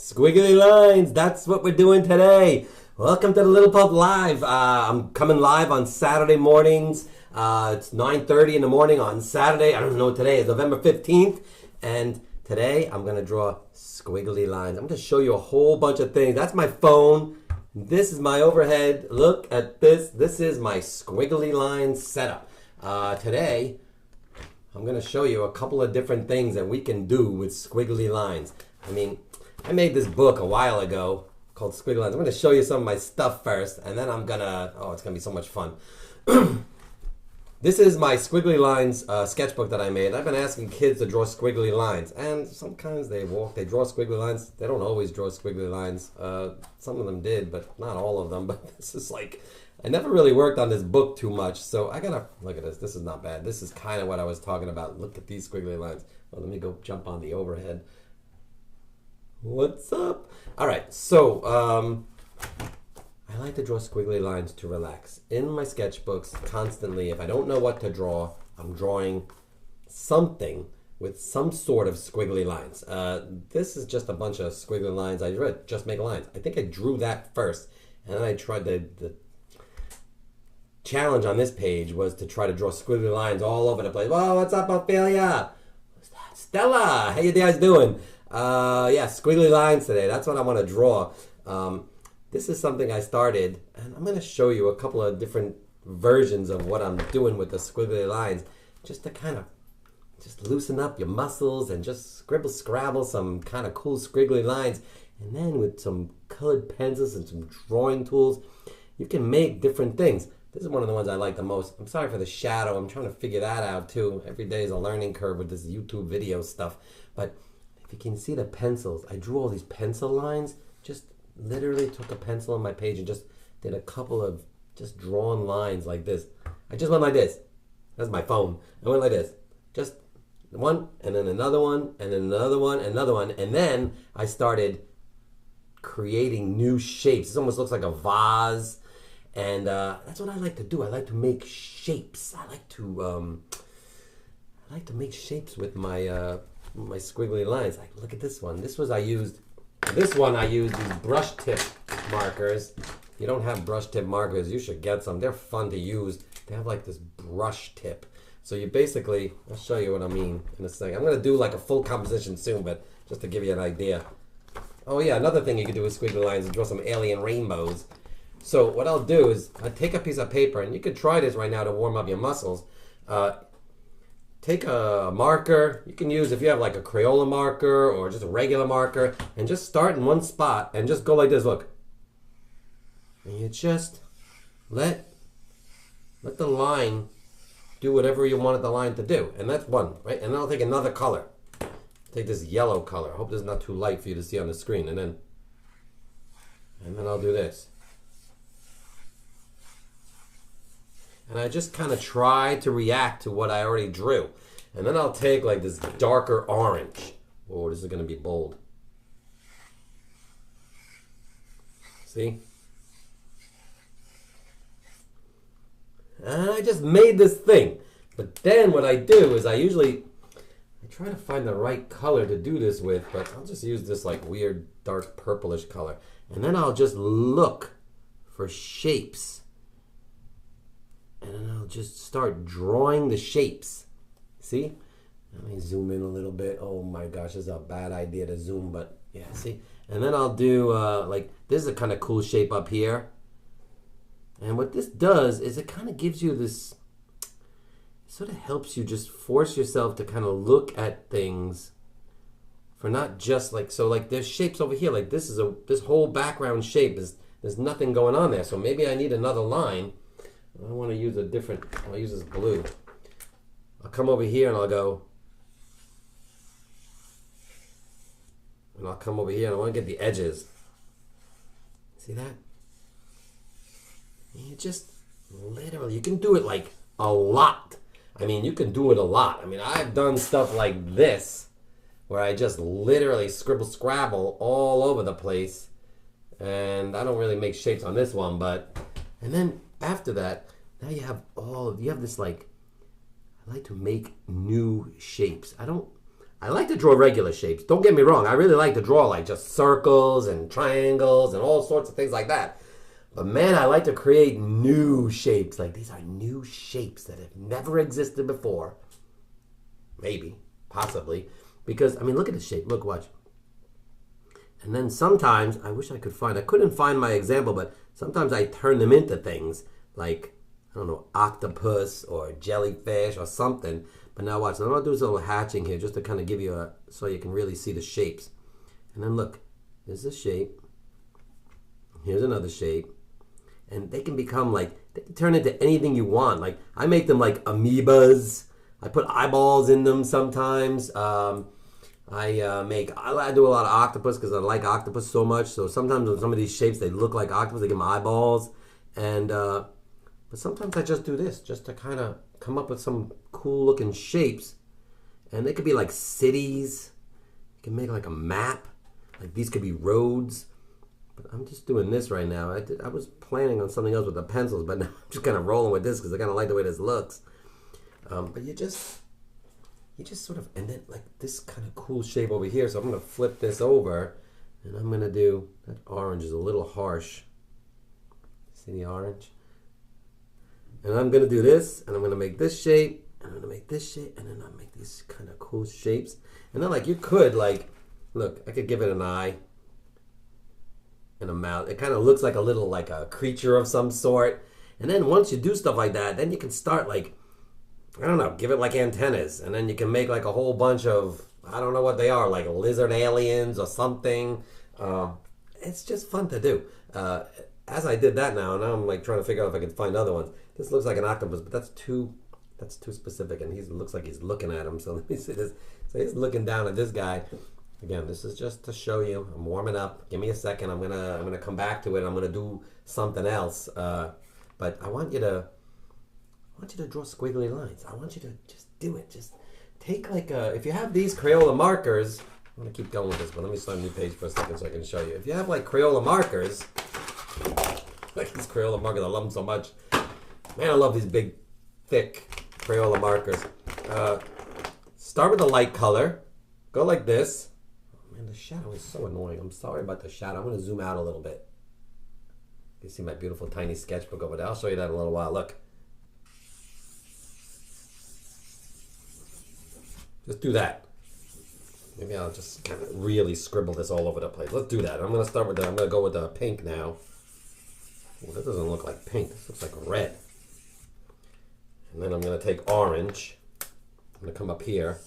Squiggly lines, that's what we're doing today. Welcome to the Little Pulp Live. I'm coming live on Saturday mornings. It's 9:30 in the morning on Saturday. I don't know what today is, November 15th. And today I'm going to draw squiggly lines. I'm going to show you a whole bunch of things. That's my phone. This is my overhead. Look at this. This is my squiggly line setup. Today I'm going to show you a couple of different things that we can do with squiggly lines. I made this book a while ago called Squiggly Lines. I'm going to show you some of my stuff first, and then it's going to be so much fun. This is my Squiggly Lines sketchbook that I made. I've been asking kids to draw squiggly lines, and sometimes they draw squiggly lines. They don't always draw squiggly lines. Some of them did, but not all of them. But this is I never really worked on this book too much, so I gotta, look at this. This is not bad. This is kind of what I was talking about. Look at these squiggly lines. Well, let me go jump on the overhead. What's up? All right, so I like to draw squiggly lines to relax. In my sketchbooks, constantly, if I don't know what to draw, I'm drawing something with some sort of squiggly lines. This is just a bunch of squiggly lines. I read Just Make Lines. I think I drew that first, and then I tried the challenge on this page was to try to draw squiggly lines all over the place. Whoa, what's up, Ophelia? Stella, how you guys doing? Yeah, squiggly lines today. That's what I want to draw. This is something I started, and I'm going to show you a couple of different versions of what I'm doing with the squiggly lines, just to kind of just loosen up your muscles and just scrabble some kind of cool squiggly lines. And then with some colored pencils and some drawing tools, you can make different things. This is one of the ones I like the most. I'm sorry for the shadow. I'm trying to figure that out too. Every day is a learning curve with this YouTube video stuff. But if you can see the pencils, I drew all these pencil lines. Just literally took a pencil on my page and just did a couple of just drawn lines like this. I just went like this. That's my phone. I went like this. Just one, and then another one, and then another one, and another one. And then I started creating new shapes. This almost looks like a vase. And that's what I like to do. I like to make shapes. I like to make shapes with my my squiggly lines. Like, look at this one. This one I used these brush tip markers. If you don't have brush tip markers, you should get some. They're fun to use. They have like this brush tip. So you basically, I'll show you what I mean in a second. I'm going to do like a full composition soon, but just to give you an idea. Oh yeah, another thing you can do with squiggly lines is draw some alien rainbows. So what I'll do is I take a piece of paper, and you could try this right now to warm up your muscles. Take a marker. You can use, if you have like a Crayola marker or just a regular marker, and just start in one spot and just go like this, look. And you just let the line do whatever you wanted the line to do. And that's one, right? And then I'll take another color. Take this yellow color. I hope this is not too light for you to see on the screen. And then I'll do this. And I just kind of try to react to what I already drew. And then I'll take like this darker orange. Whoa, this is going to be bold. See? And I just made this thing. But then what I do is I try to find the right color to do this with, but I'll just use this like weird dark purplish color. And then I'll just look for shapes. And then I'll just start drawing the shapes. See? Let me zoom in a little bit. Oh my gosh, this is a bad idea to zoom, but yeah, see? And then I'll do, like, this is a kind of cool shape up here. And what this does is it kind of gives you this, sort of helps you just force yourself to kind of look at things for not just like, so like there's shapes over here, like this whole background shape, there's nothing going on there. So maybe I need another line. I want to use I'll use this blue. I'll come over here and I'll go, and I'll come over here and I want to get the edges. See that? You just literally, you can do it like a lot. You can do it a lot. I've done stuff like this where I just literally scrabble all over the place. And I don't really make shapes on this one, and then after that, now you have this like, I like to make new shapes. I I like to draw regular shapes. Don't get me wrong. I really like to draw like just circles and triangles and all sorts of things like that. But man, I like to create new shapes. Like these are new shapes that have never existed before. Maybe, possibly. Because, I mean, look at this shape. Look, watch. And then sometimes, I wish I couldn't find my example, but sometimes I turn them into things like, I don't know, octopus or jellyfish or something. But now watch, I'm going to do this little hatching here just to kind of give you so you can really see the shapes. And then look, there's this shape. Here's another shape. And they can become like, they can turn into anything you want. Like, I make them like amoebas. I put eyeballs in them sometimes. I do a lot of octopus because I like octopus so much. So sometimes with some of these shapes, they look like octopus. They give them eyeballs. And, but sometimes I just do this just to kind of come up with some cool looking shapes. And they could be like cities. You can make like a map. Like these could be roads. But I'm just doing this right now. I was planning on something else with the pencils, but now I'm just kind of rolling with this because I kind of like the way this looks. But you just sort of, and then like this kind of cool shape over here. So I'm going to flip this over and I'm going to do, that orange is a little harsh. See the orange? And I'm going to do this and I'm going to make this shape and I'm going to make this shape and then I'll make these kind of cool shapes. And then like you could like, look, I could give it an eye and a mouth. It kind of looks like a little, like a creature of some sort. And then once you do stuff like that, then you can start like, I don't know, give it like antennas. And then you can make like a whole bunch of, I don't know what they are, like lizard aliens or something. It's just fun to do. As I did that now I'm like trying to figure out if I can find other ones. This looks like an octopus, but that's too specific. And he looks like he's looking at him. So let me see this. So he's looking down at this guy. Again, this is just to show you. I'm warming up. Give me a second. I'm gonna come back to it. I'm gonna do something else. But I want you to draw squiggly lines. I want you to just do it. Just take like if you have these Crayola markers. I'm gonna keep going with this, but let me start a new page for a second so I can show you. If you have like Crayola markers, like these Crayola markers, I love them so much. Man, I love these big, thick Crayola markers. Start with a light color. Go like this. Man, the shadow is so annoying. I'm sorry about the shadow. I'm going to zoom out a little bit. You see my beautiful tiny sketchbook over there. I'll show you that in a little while. Look. Just do that. Maybe I'll just kind of really scribble this all over the place. Let's do that. I'm going to go with the pink now. Ooh, that doesn't look like pink. This looks like red. And then I'm going to take orange. I'm going to come up here.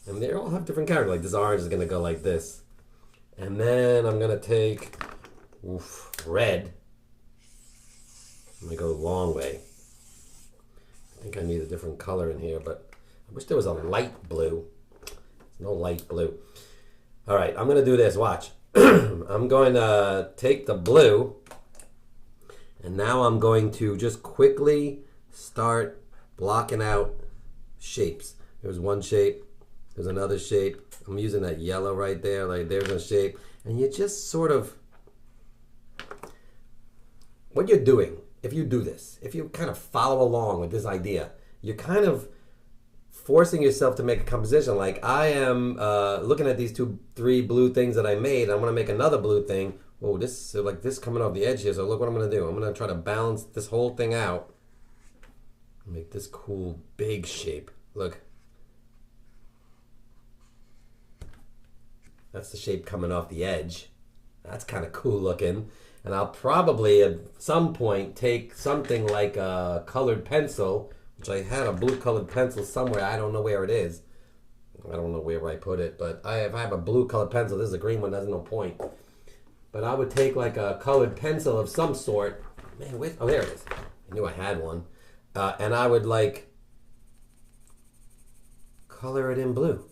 And they all have different characters. Like this orange is going to go like this. And then I'm going to take red. I'm going to go the long way. I think I need a different color in here, but I wish there was a light blue. There's no light blue. All right, I'm going to do this. Watch. I'm going to take the blue, and now I'm going to just quickly start blocking out shapes. There's one shape. There's another shape. I'm using that yellow right there. Like there's a shape. And you just sort of, what you're doing, if you do this, if you kind of follow along with this idea, you're kind of forcing yourself to make a composition. Like I am looking at these 3 blue things that I made. I'm going to make another blue thing. Whoa, so like this coming off the edge here. So look what I'm going to do. I'm going to try to balance this whole thing out. Make this cool big shape. Look. That's the shape coming off the edge. That's kind of cool looking. And I'll probably at some point take something like a colored pencil, which I had a blue colored pencil somewhere. I don't know where it is. I don't know where I put it, but if I have a blue colored pencil, this is a green one, there's no point. But I would take like a colored pencil of some sort. Man, oh, there it is. I knew I had one. And I would like color it in blue.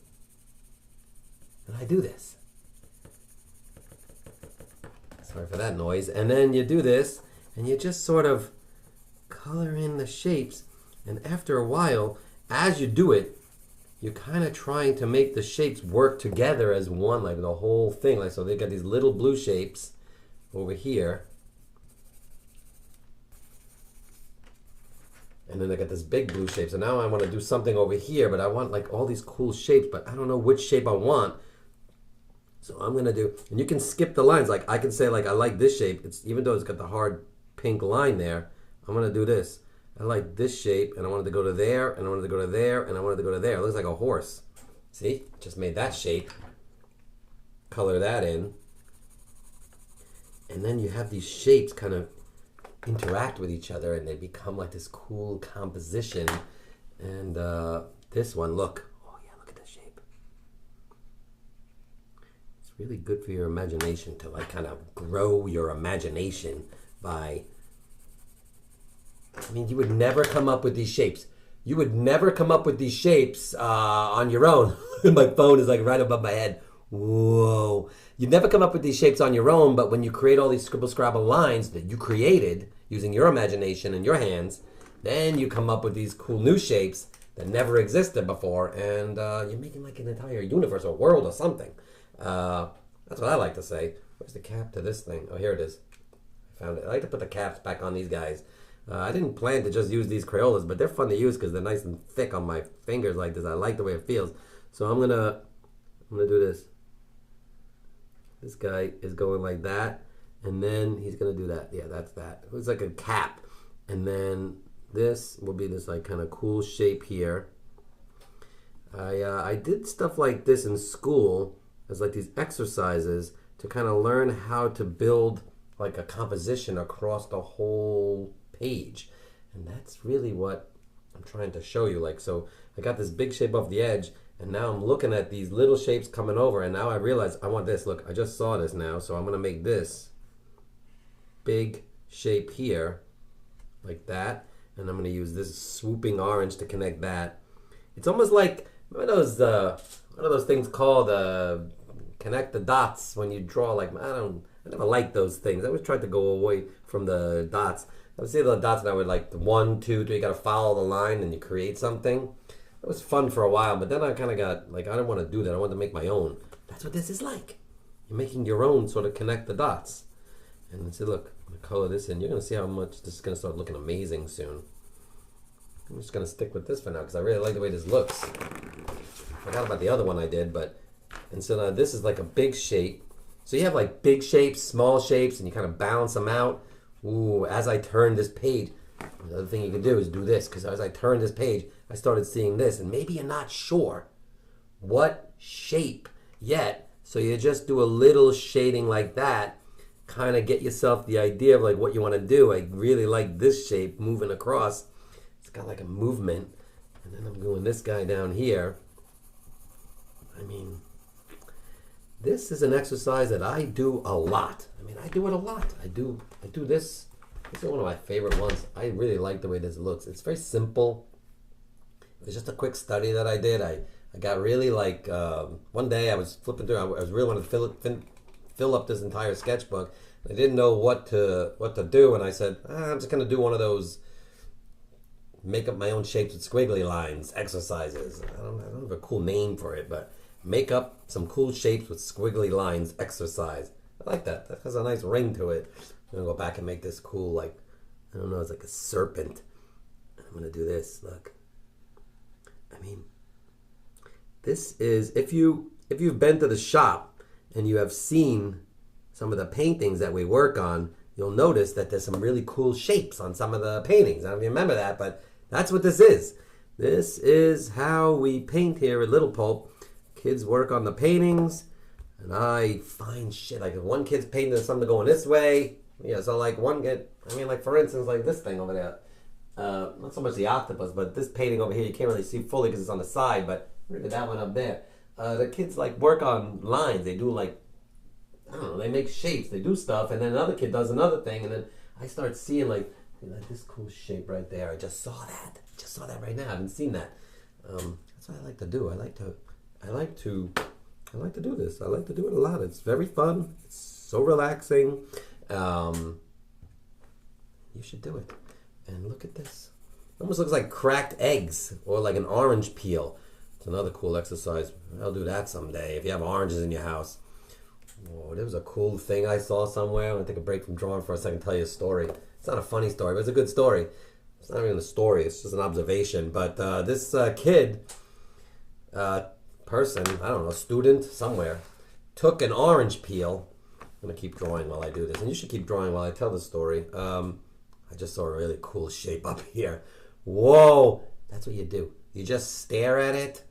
And I do this. Sorry for that noise. And then you do this, and you just sort of color in the shapes. And after a while, as you do it, you're kind of trying to make the shapes work together as one, like the whole thing. Like so, they got these little blue shapes over here. And then I got this big blue shape. So now I want to do something over here, but I want like all these cool shapes, but I don't know which shape I want. So I'm going to do, and you can skip the lines. Like I can say like, I like this shape. It's even though it's got the hard pink line there, I'm going to do this. I like this shape, and I wanted to go to there, and I wanted to go to there, and I wanted to go to there. It looks like a horse. See? Just made that shape. Color that in. And then you have these shapes kind of interact with each other, and they become like this cool composition. And this one, look. Oh yeah, look at this shape. It's really good for your imagination to like kind of grow your imagination by... I mean, you would never come up with these shapes. You would never come up with these shapes on your own. My phone is like right above my head. Whoa. You'd never come up with these shapes on your own, but when you create all these scribble scrabble lines that you created using your imagination and your hands, then you come up with these cool new shapes that never existed before, and you're making like an entire universe or world or something. That's what I like to say. Where's the cap to this thing? Oh, here it is. I found it. I like to put the caps back on these guys. I didn't plan to just use these Crayolas, but they're fun to use because they're nice and thick on my fingers like this. I like the way it feels. So I'm gonna do this. This guy is going like that, and then he's gonna do that. Yeah, that's that. It's like a cap, and then this will be this like kind of cool shape here. I did stuff like this in school as like these exercises to kind of learn how to build like a composition across the whole page, and that's really what I'm trying to show you. Like, so I got this big shape off the edge, and now I'm looking at these little shapes coming over, and now I realize I want this. Look, I just saw this now, so I'm gonna make this big shape here like that, and I'm gonna use this swooping orange to connect that. It's almost like, remember those what are those things called, connect the dots when you draw? Like, I never liked those things. I always tried to go away from the dots. I would see the dots, and I would like 1, 2, 3. You got to follow the line, and you create something. It was fun for a while, but then I kind of got like, I didn't want to do that. I wanted to make my own. That's what this is like. You're making your own, sort of connect the dots. And let's see, look, I'm gonna color this in. You're gonna see how much this is gonna start looking amazing soon. I'm just gonna stick with this for now because I really like the way this looks. I forgot about the other one I did, but and so now this is like a big shape. So you have like big shapes, small shapes, and you kind of balance them out. Ooh, as I turn this page, the other thing you can do is do this, because as I turned this page, I started seeing this, and maybe you're not sure what shape yet, so you just do a little shading like that, kind of get yourself the idea of like what you want to do. I really like this shape moving across. It's got like a movement, and then I'm doing this guy down here. I mean, this is an exercise that I do a lot. I mean, I do it a lot. I do this. This is one of my favorite ones. I really like the way this looks. It's very simple. It's just a quick study that I did. I got really like, one day I was flipping through, I was really wanted to fill up this entire sketchbook. I didn't know what to do, and I said, I'm just going to do one of those make up my own shapes with squiggly lines exercises. I don't have a cool name for it, but make up some cool shapes with squiggly lines exercise. I like that. That has a nice ring to it. I'm going to go back and make this cool, like, I don't know, it's like a serpent. I'm going to do this, look. I mean, this is, if you've been to the shop and you have seen some of the paintings that we work on, you'll notice that there's some really cool shapes on some of the paintings. I don't know if you remember that, but that's what this is. This is how we paint here at Little Pulp. Kids work on the paintings, and I find shit. Like if one kid's painting something going this way, yeah, so like one kid, I mean like for instance, like this thing over there. Not so much the octopus, but this painting over here, you can't really see fully because it's on the side, but look at that one up there. The kids like work on lines. They do like, I don't know, they make shapes, they do stuff, and then another kid does another thing, and then I start seeing like this cool shape right there. I just saw that right now. I haven't seen that. That's what I like to do. I like to do this. I like to do it a lot. It's very fun. It's so relaxing. You should do it. And look at this. It almost looks like cracked eggs or like an orange peel. It's another cool exercise. I'll do that someday if you have oranges in your house. Whoa, there was a cool thing I saw somewhere. I'm going to take a break from drawing for a second and tell you a story. It's not a funny story, but it's a good story. It's not even a story. It's just an observation. But this kid, person, I don't know, student somewhere, took an orange peel. I'm going to keep drawing while I do this. And you should keep drawing while I tell the story. I just saw a really cool shape up here. Whoa! That's what you do. You just stare at it.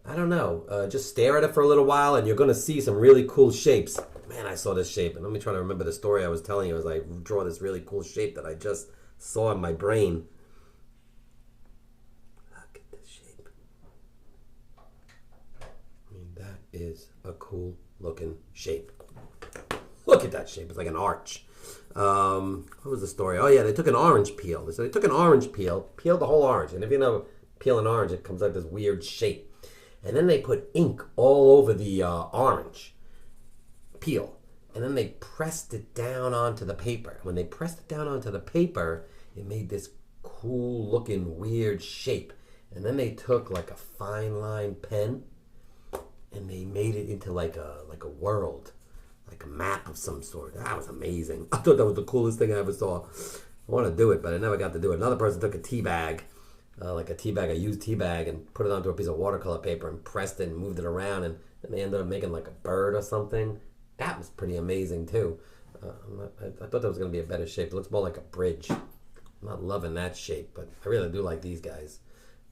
I don't know. Just stare at it for a little while and you're going to see some really cool shapes. Man, I saw this shape. And let me try to remember the story I was telling you as I draw this really cool shape that I just saw in my brain. Look at this shape. I mean, that is a cool looking shape. Look at that shape. It's like an arch. What was the story? Oh, yeah, they took an orange peel. So they took an orange peel, peeled the whole orange. And if you know, peel an orange, it comes out this weird shape. And then they put ink all over the orange peel. And then they pressed it down onto the paper. When they pressed it down onto the paper, it made this cool looking weird shape. And then they took like a fine line pen and they made it into like a world, like a map of some sort. That was amazing. I thought that was the coolest thing I ever saw. I want to do it, but I never got to do it. Another person took a tea bag, a used tea bag, and put it onto a piece of watercolor paper and pressed it and moved it around, and then they ended up making like a bird or something. That was pretty amazing too. I thought that was going to be a better shape. It looks more like a bridge. I'm not loving that shape, but I really do like these guys.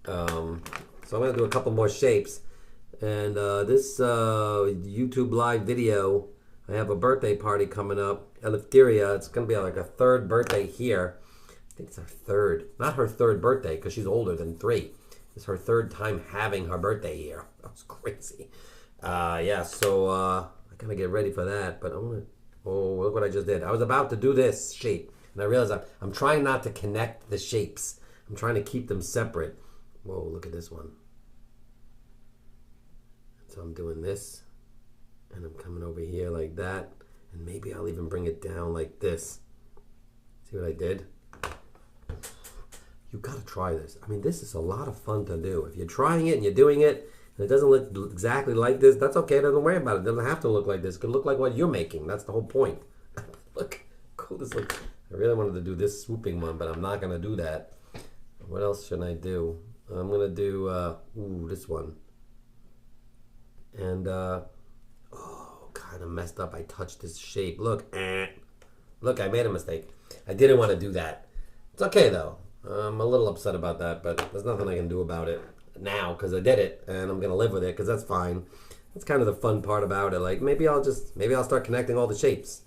So I'm going to do a couple more shapes. And this YouTube live video, I have a birthday party coming up. Eleftheria, it's going to be like a third birthday here. I think it's her third. Not her third birthday, because she's older than 3. It's her third time having her birthday here. That was crazy. Yeah, so I gotta get ready for that. But I'm gonna. Oh, look what I just did. I was about to do this shape, and I realized I'm trying not to connect the shapes. I'm trying to keep them separate. Whoa, look at this one. So I'm doing this, and I'm coming over here like that, and maybe I'll even bring it down like this. See what I did? You gotta try this. I mean, this is a lot of fun to do. If you're trying it and you're doing it, and it doesn't look exactly like this, that's okay. Don't worry about it. It doesn't have to look like this. It could look like what you're making. That's the whole point. Look how cool this looks. I really wanted to do this swooping one, but I'm not gonna do that. What else should I do? I'm gonna do this one. And kind of messed up. I touched this shape. Look, look, I made a mistake. I didn't want to do that. It's okay though. I'm a little upset about that, but there's nothing I can do about it now because I did it, and I'm gonna live with it because that's fine. That's kind of the fun part about it. Like maybe I'll start connecting all the shapes.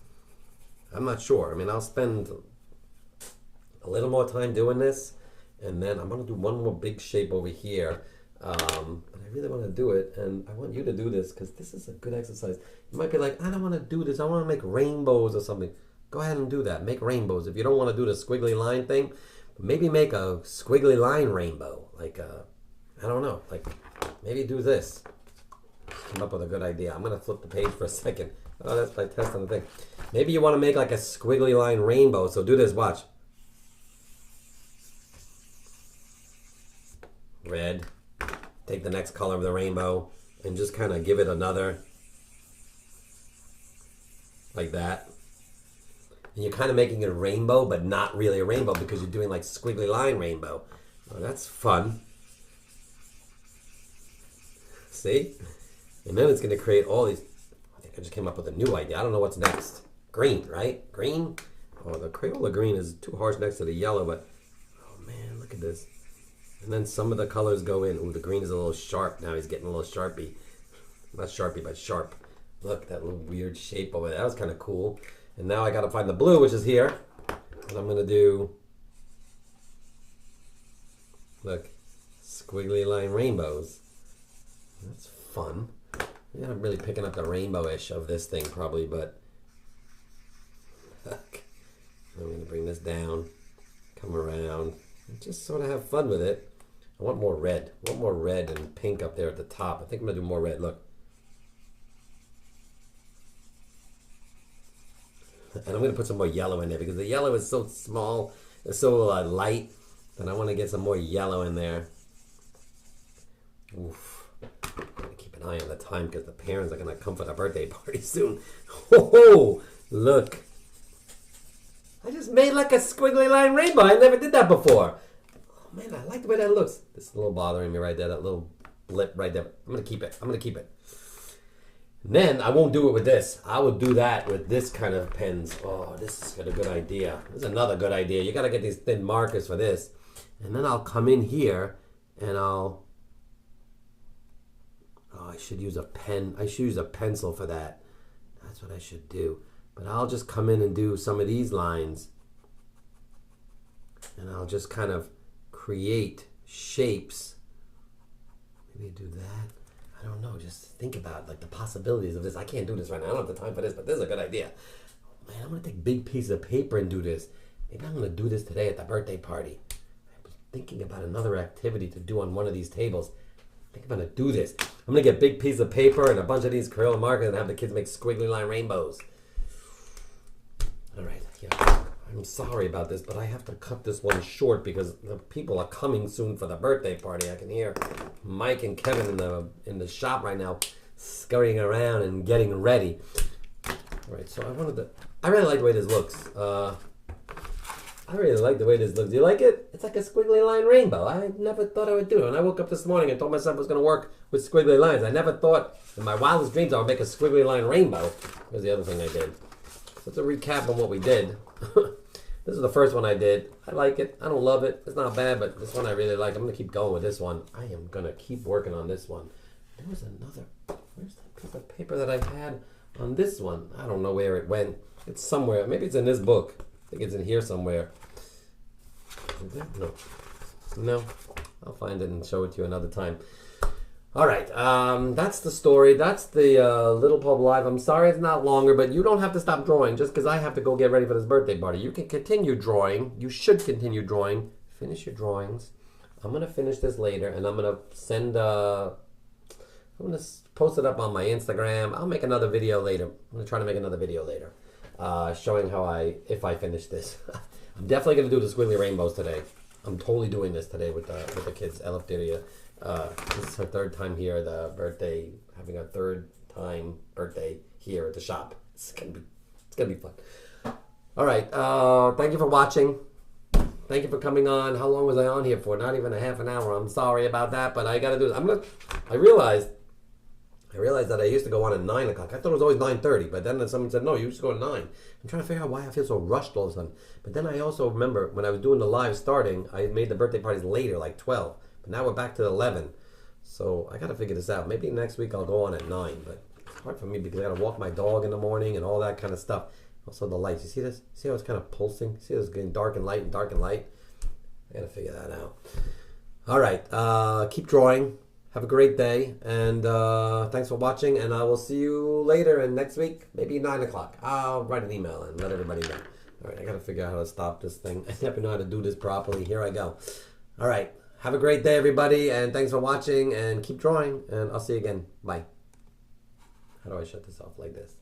I'm not sure. I mean, I'll spend a little more time doing this, and then I'm gonna do one more big shape over here. But I really want to do it, and I want you to do this because this is a good exercise. You might be like, I don't want to do this. I want to make rainbows or something. Go ahead and do that. Make rainbows. If you don't want to do the squiggly line thing, maybe make a squiggly line rainbow. Like, I don't know. Like, maybe do this. Come up with a good idea. I'm going to flip the page for a second. Oh, that's my test on the thing. Maybe you want to make like a squiggly line rainbow. So do this. Watch. Red. Take the next color of the rainbow and just kind of give it another. Like that. And you're kind of making it a rainbow, but not really a rainbow because you're doing like squiggly line rainbow. Oh, that's fun. See? And then it's going to create all these. I think I just came up with a new idea. I don't know what's next. Green, right? Green? Oh, the Crayola green is too harsh next to the yellow, but oh man, look at this. And then some of the colors go in. Ooh, the green is a little sharp. Now he's getting a little Sharpie. Not Sharpie, but sharp. Look, that little weird shape over there. That was kind of cool. And now I got to find the blue, which is here. And I'm going to do, look, squiggly line rainbows. That's fun. Yeah, I'm really picking up the rainbow-ish of this thing probably, but look. I'm going to bring this down, come around, and just sort of have fun with it. I want more red. I want more red and pink up there at the top. I think I'm going to do more red. Look. And I'm going to put some more yellow in there because the yellow is so small, it's so light, that I want to get some more yellow in there. Oof. I'm going to keep an eye on the time because the parents are going to come for the birthday party soon. Oh, look. I just made like a squiggly line rainbow. I never did that before. man, I like the way that looks. This is a little bothering me right there, that little blip right there. I'm going to keep it. I'm going to keep it. And then I won't do it with this. I will do that with this kind of pens. Oh, this is a good idea. This is another good idea. You got to get these thin markers for this. And then I'll come in here and I'll... Oh, I should use a pen. I should use a pencil for that. That's what I should do. But I'll just come in and do some of these lines. And I'll just kind of create shapes. Maybe do that. I don't know. Just think about like the possibilities of this. I can't do this right now. I don't have the time for this, but this is a good idea. Man, I'm going to take a big piece of paper and do this. Maybe I'm going to do this today at the birthday party. I'm thinking about another activity to do on one of these tables. I think I'm going to do this. I'm going to get a big piece of paper and a bunch of these acrylic markers and have the kids make squiggly line rainbows. All right. Yeah. I'm sorry about this, but I have to cut this one short because the people are coming soon for the birthday party. I can hear Mike and Kevin in the shop right now scurrying around and getting ready. All right, so I really like the way this looks. I really like the way this looks. Do you like it? It's like a squiggly line rainbow. I never thought I would do it. When I woke up this morning and told myself I was going to work with squiggly lines, I never thought in my wildest dreams I would make a squiggly line rainbow. Here's the other thing I did. So it's a recap on what we did. This is the first one I did. I like it. I don't love it. It's not bad, but this one I really like. I'm going to keep going with this one. I am going to keep working on this one. There was another... Where's that piece of paper that I had on this one? I don't know where it went. It's somewhere. Maybe it's in this book. I think it's in here somewhere. No. No. I'll find it and show it to you another time. All right, that's the story. That's the Little Pulp Live. I'm sorry it's not longer, but you don't have to stop drawing just because I have to go get ready for this birthday party. You can continue drawing. You should continue drawing. Finish your drawings. I'm going to finish this later, and I'm going to send... I'm going to post it up on my Instagram. I'll make another video later. I'm going to try to make another video later showing how if I finish this. I'm definitely going to do the squiggly rainbows today. I'm totally doing this today with the kids. Eleftheria. This is her third time here, having a third time birthday here at the shop. It's gonna be fun. All right, thank you for watching. Thank you for coming on. How long was I on here for? Not even a half an hour. I'm sorry about that, but I gotta do this. I realized that I used to go on at 9 o'clock. I thought it was always 9:30, but then someone said, no, you used to go at 9. I'm trying to figure out why I feel so rushed all of a sudden. But then I also remember when I was doing the live starting, I made the birthday parties later, like 12. But now we're back to 11. So I got to figure this out. Maybe next week I'll go on at 9. But it's hard for me because I got to walk my dog in the morning and all that kind of stuff. Also the lights. You see this? See how it's kind of pulsing? See how it's getting dark and light and dark and light? I got to figure that out. All right. Keep drawing. Have a great day. And thanks for watching. And I will see you later and next week. Maybe 9 o'clock. I'll write an email and let everybody know. All right. I got to figure out how to stop this thing. I never know how to do this properly. Here I go. All right. Have a great day, everybody, and thanks for watching, and keep drawing, and I'll see you again. Bye. How do I shut this off like this?